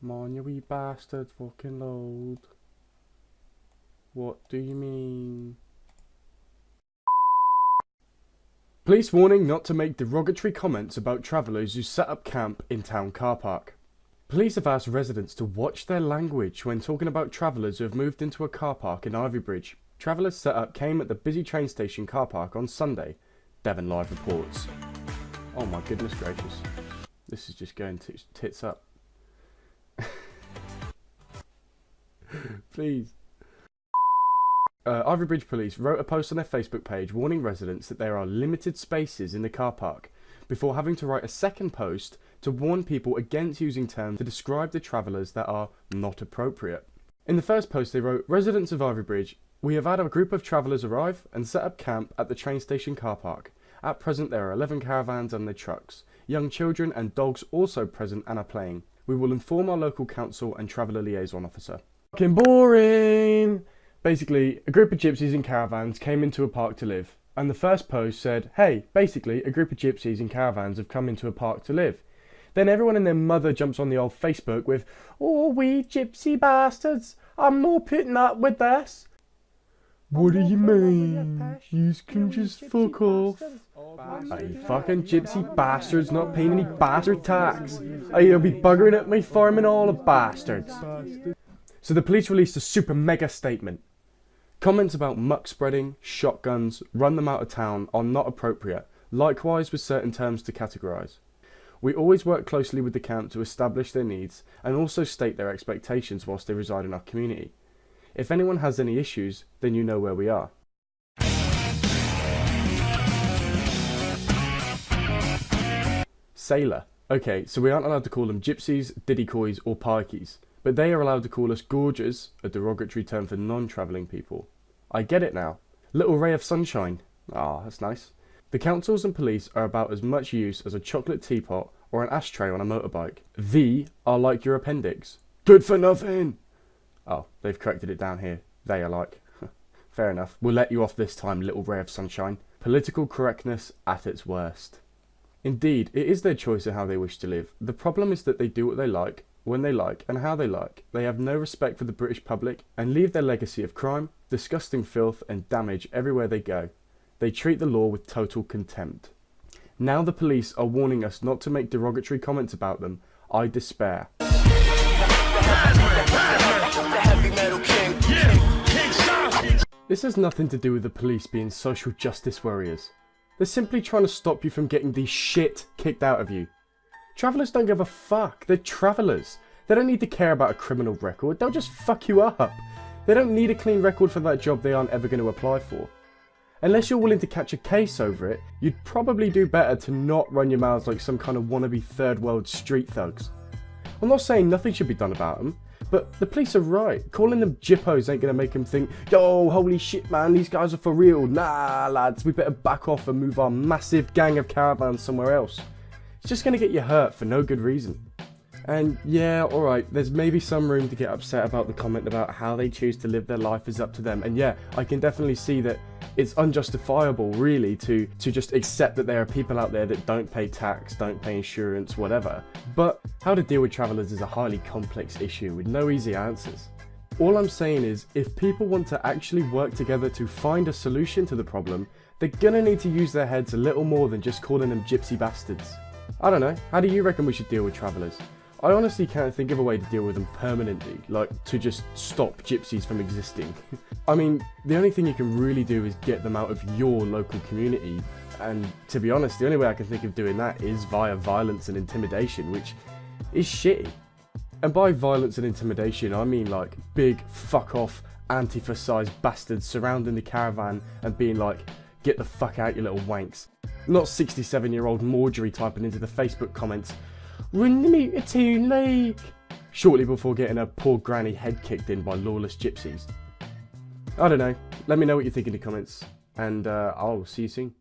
Come on, you wee bastard, fucking load. What do you mean? Police warning not to make derogatory comments about travellers who set up camp in town car park. Police have asked residents to watch their language when talking about travellers who have moved into a car park in Ivybridge. Travellers set up came at the busy train station car park on Sunday, Devon Live reports. Oh my goodness gracious. This is just going tits up. Please. Ivybridge Police wrote a post on their Facebook page warning residents that there are limited spaces in the car park, before having to write a second post to warn people against using terms to describe the travellers that are not appropriate. In the first post they wrote, "Residents of Ivybridge, we have had a group of travellers arrive and set up camp at the train station car park. At present there are 11 caravans and their trucks. Young children and dogs also present and are playing. We will inform our local council and traveller liaison officer." Fucking boring! Basically, a group of gypsies in caravans came into a park to live, and the first post said, hey, basically, a group of gypsies in caravans have come into a park to live. Then everyone and their mother jumps on the old Facebook with, oh, we gypsy bastards, I'm not putting up with this. What do you mean? You can just fuck off. Are you fucking gypsy bastards not paying any bastard tax? Are you be buggering at me farming all the bastards? So the police released a super mega statement. Comments about muck spreading, shotguns, run them out of town are not appropriate, likewise with certain terms to categorise. We always work closely with the camp to establish their needs and also state their expectations whilst they reside in our community. If anyone has any issues, then you know where we are. Sailor. Okay, so we aren't allowed to call them gypsies, diddycoys or pikeys, but they are allowed to call us gorgers, a derogatory term for non-travelling people. I get it now. Little ray of sunshine. Ah, that's nice. The councils and police are about as much use as a chocolate teapot or an ashtray on a motorbike. The are like your appendix. Good for nothing! Oh, they've corrected it down here. They are like. Fair enough. We'll let you off this time, little ray of sunshine. Political correctness at its worst. Indeed, it is their choice of how they wish to live. The problem is that they do what they like, when they like, and how they like. They have no respect for the British public and leave their legacy of crime, disgusting filth and damage everywhere they go. They treat the law with total contempt. Now the police are warning us not to make derogatory comments about them. I despair. This has nothing to do with the police being social justice warriors. They're simply trying to stop you from getting the shit kicked out of you. Travellers don't give a fuck. They're travellers. They don't need to care about a criminal record. They'll just fuck you up. They don't need a clean record for that job they aren't ever going to apply for. Unless you're willing to catch a case over it, you'd probably do better to not run your mouths like some kind of wannabe third world street thugs. I'm not saying nothing should be done about them, but the police are right. Calling them jippos ain't going to make them think, yo, holy shit man, these guys are for real. Nah lads, we better back off and move our massive gang of caravans somewhere else. It's just going to get you hurt for no good reason. And yeah, alright, there's maybe some room to get upset about the comment about how they choose to live their life is up to them. And yeah, I can definitely see that it's unjustifiable really to just accept that there are people out there that don't pay tax, don't pay insurance, whatever. But how to deal with travellers is a highly complex issue with no easy answers. All I'm saying is, if people want to actually work together to find a solution to the problem, they're gonna need to use their heads a little more than just calling them gypsy bastards. I don't know, how do you reckon we should deal with travellers? I honestly can't think of a way to deal with them permanently, like to just stop gypsies from existing. I mean, the only thing you can really do is get them out of your local community, and to be honest, the only way I can think of doing that is via violence and intimidation, which is shitty. And by violence and intimidation, I mean like big fuck off Antifa-sized bastards surrounding the caravan and being like, get the fuck out you little wanks. Not 67-year-old Marjorie typing into the Facebook comments, run the meter to Lake, shortly before getting her poor granny head kicked in by lawless gypsies. I don't know, let me know what you think in the comments, and I'll see you soon.